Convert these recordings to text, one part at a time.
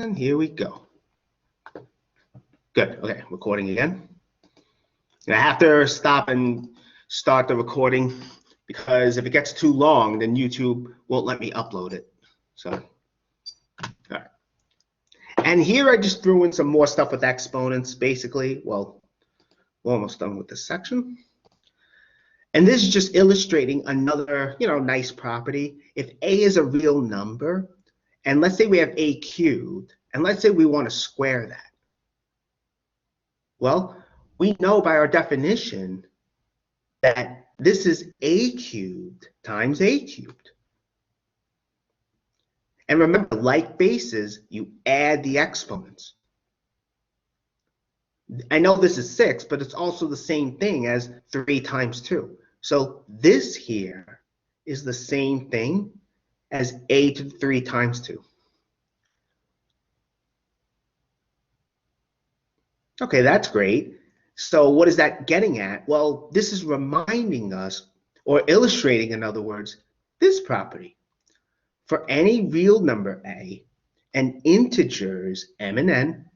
And here we go. Good. Okay, recording again. And I have to stop and start the recording because if it gets too long, then YouTube won't let me upload it. So, all right. And here I just threw in some more stuff with exponents, basically. Well, we're almost done with this section. And this is just illustrating another, nice property. If a is a real number, and let's say we have a cubed, and let's say we want to square that. Well, we know by our definition that this is a cubed times a cubed. And remember, like bases, you add the exponents. I know this is 6, but it's also the same thing as 3 times 2. So this here is the same thing as a to the 3 times 2. Okay, that's great. So what is that getting at? Well, this is reminding us, or illustrating, in other words, this property. For any real number a and integers m and n,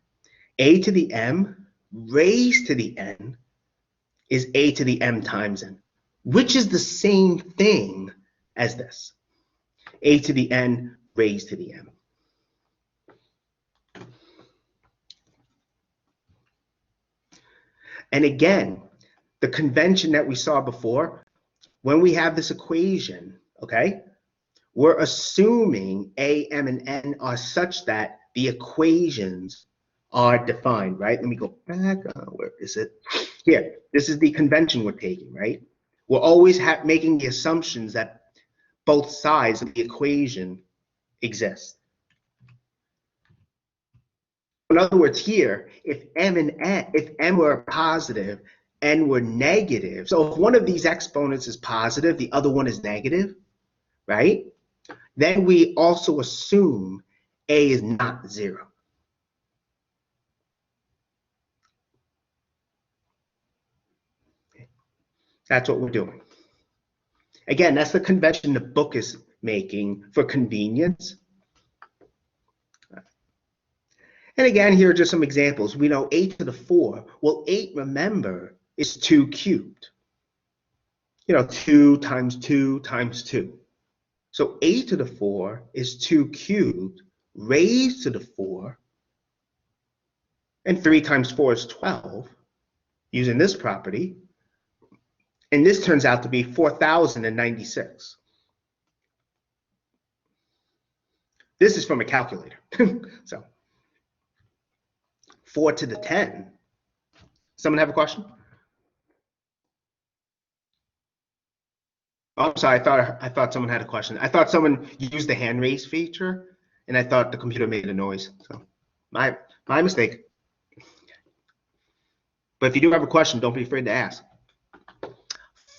a to the m raised to the n is a to the m times n, which is the same thing as this, a to the n raised to the m. And again, the convention that we saw before, when we have this equation, okay, we're assuming a, m, and n are such that the equations are defined, right? Let me go back. Where is it? Here, this is the convention we're taking, right? We're always making the assumptions that both sides of the equation exist. In other words, here, if m were positive, n were negative, so if one of these exponents is positive, the other one is negative, right? Then we also assume a is not 0. That's what we're doing. Again, that's the convention the book is making for convenience. And again, here are just some examples. We know 8 to the 4. Well, 8, remember, is 2 cubed. 2 times 2 times 2. So 8 to the 4 is 2 cubed raised to the 4. And 3 times 4 is 12, using this property. And this turns out to be 4,096. This is from a calculator. So 4 to the 10. Someone have a question? Oh, I'm sorry. I thought someone had a question. I thought someone used the hand raise feature, and I thought the computer made a noise. So my mistake. But if you do have a question, don't be afraid to ask.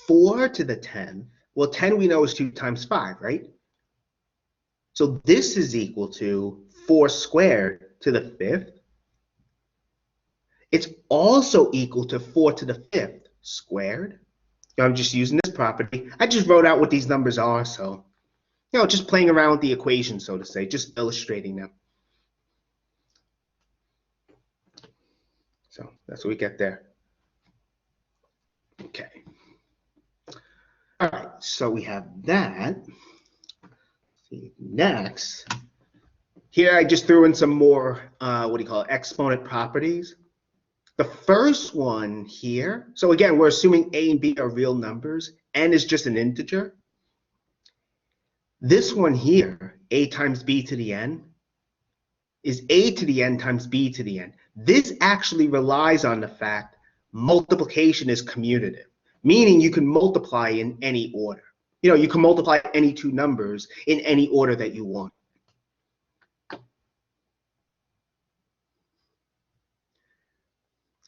4 to the 10th. Well, 10 we know is 2 times 5, right? So this is equal to 4 squared to the 5th. It's also equal to 4 to the 5th squared. I'm just using this property. I just wrote out what these numbers are, so, just playing around with the equation, so to say, just illustrating them. So that's what we get there. Okay. All right, so we have that. See, next, here I just threw in some more, exponent properties. The first one here, so again, we're assuming a and b are real numbers, n is just an integer. This one here, a times b to the n, is a to the n times b to the n. This actually relies on the fact multiplication is commutative, meaning you can multiply in any order. You can multiply any two numbers in any order that you want.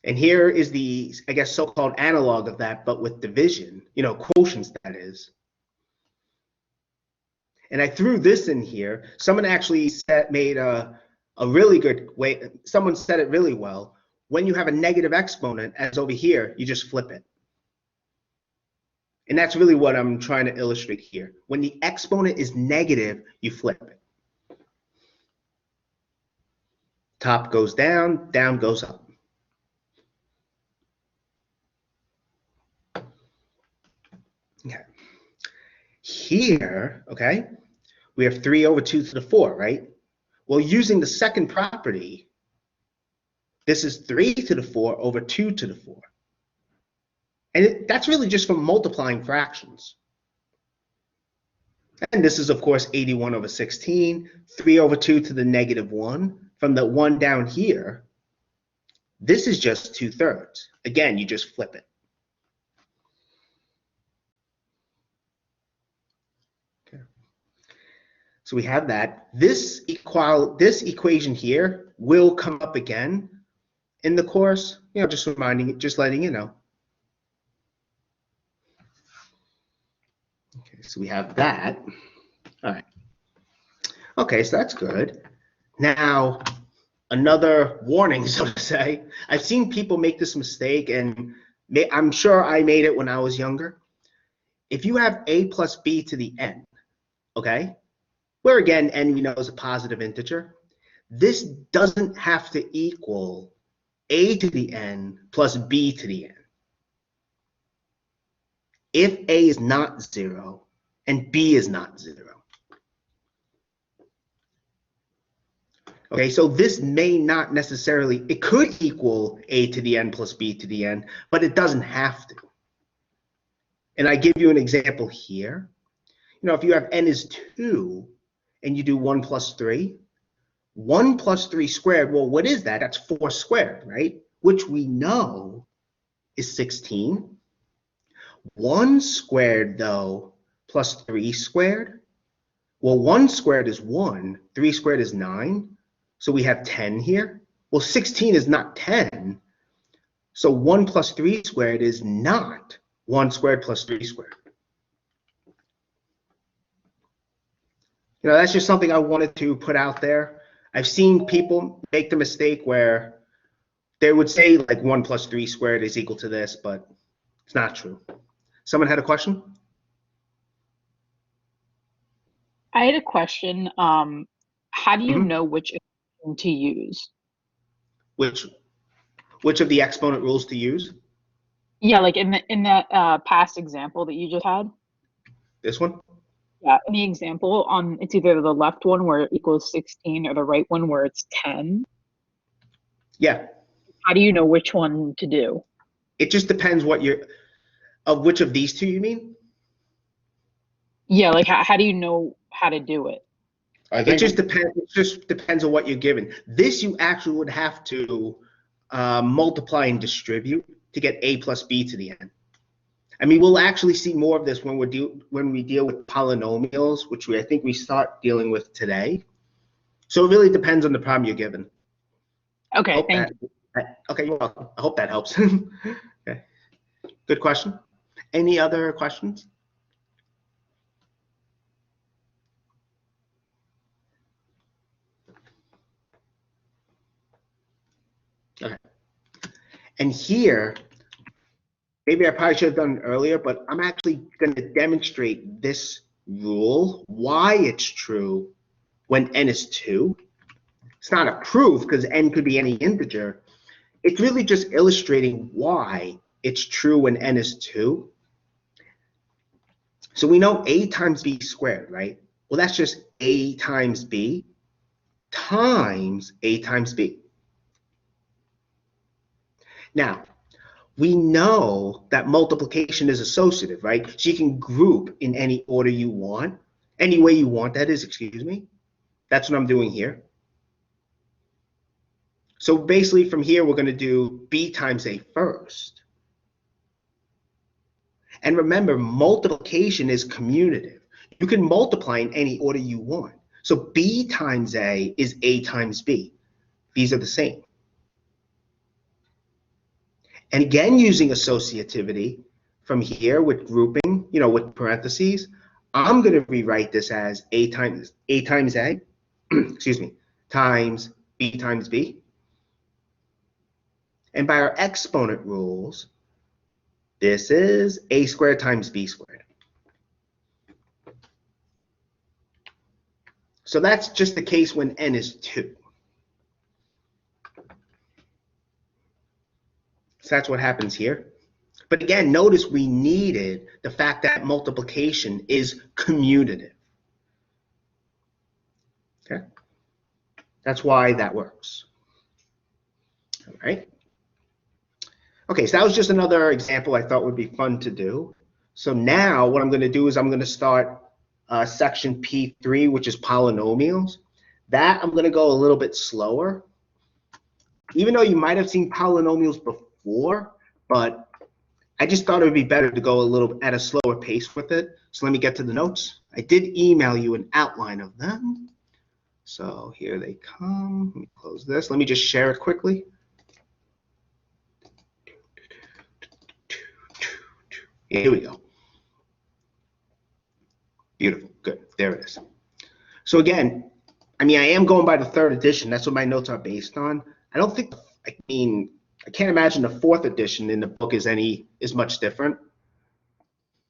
And here is the, I guess, so-called analog of that, but with division, quotients, that is. And I threw this in here. Someone actually made a really good way. Someone said it really well. When you have a negative exponent, as over here, you just flip it. And that's really what I'm trying to illustrate here. When the exponent is negative, you flip it. Top goes down, down goes up. Okay. Here, okay, we have 3 over 2 to the 4, right? Well, using the second property, this is 3 to the 4 over 2 to the 4. And that's really just from multiplying fractions. And this is, of course, 81 over 16, 3 over 2 to the negative 1. From the 1 down here, this is just 2/3. Again, you just flip it. Okay. So we have that. This equation here will come up again in the course. Just letting you know. Okay, so we have that. All right. Okay, so that's good. Now, another warning, so to say. I've seen people make this mistake, and I'm sure I made it when I was younger. If you have a plus b to the n, okay, where again, n we know is a positive integer, this doesn't have to equal a to the n plus b to the n. If a is not 0 and b is not 0. Okay, so this may not necessarily, it could equal a to the n plus b to the n, but it doesn't have to. And I give you an example here. If you have n is 2 and you do 1 plus 3, 1 plus 3 squared, well, what is that? That's 4 squared, right? Which we know is 16. 1 squared, though, plus 3 squared, well, 1 squared is 1, 3 squared is 9, so we have 10 here. Well, 16 is not 10, so 1 plus 3 squared is not 1 squared plus 3 squared. That's just something I wanted to put out there. I've seen people make the mistake where they would say like 1 plus 3 squared is equal to this, but it's not true. Someone had a question? I had a question. How do you know which expression to use? Which of the exponent rules to use? Yeah, like in that past example that you just had. This one? Yeah, in the example it's either the left one where it equals 16 or the right one where it's 10. Yeah. How do you know which one to do? It just depends of which of these two you mean? Yeah, like how do you know how to do it? It just depends on what you're given. This you actually would have to multiply and distribute to get a plus b to the n. I mean, we'll actually see more of this when we deal with polynomials, which I think we start dealing with today. So it really depends on the problem you're given. Okay, thank you. Okay, you're welcome. I hope that helps. Okay, good question. Any other questions? Okay. And here, maybe I probably should have done it earlier, but I'm actually going to demonstrate this rule, why it's true when n is 2. It's not a proof because n could be any integer. It's really just illustrating why it's true when n is 2. So we know a times b squared, right? Well, that's just a times b times a times b. Now, we know that multiplication is associative, right? So you can group in any order you want, any way you want, that is, excuse me. That's what I'm doing here. So basically from here, we're going to do b times a first. And remember, multiplication is commutative. You can multiply in any order you want. So b times a is a times b. These are the same. And again, using associativity from here with grouping, with parentheses, I'm going to rewrite this as a times a, excuse me, times b. And by our exponent rules, this is a squared times b squared. So that's just the case when n is 2. So that's what happens here. But again, notice we needed the fact that multiplication is commutative. Okay? That's why that works. All right. Okay, so that was just another example I thought would be fun to do. So now what I'm going to do is I'm going to start section P3, which is polynomials. That I'm going to go a little bit slower. Even though you might have seen polynomials before, but I just thought it would be better to go a little at a slower pace with it. So let me get to the notes. I did email you an outline of them. So here they come. Let me close this. Let me just share it quickly. Here we go. Beautiful. Good. There it is. So again, I mean, I am going by the 3rd edition. That's what my notes are based on. I can't imagine the 4th edition in the book is much different.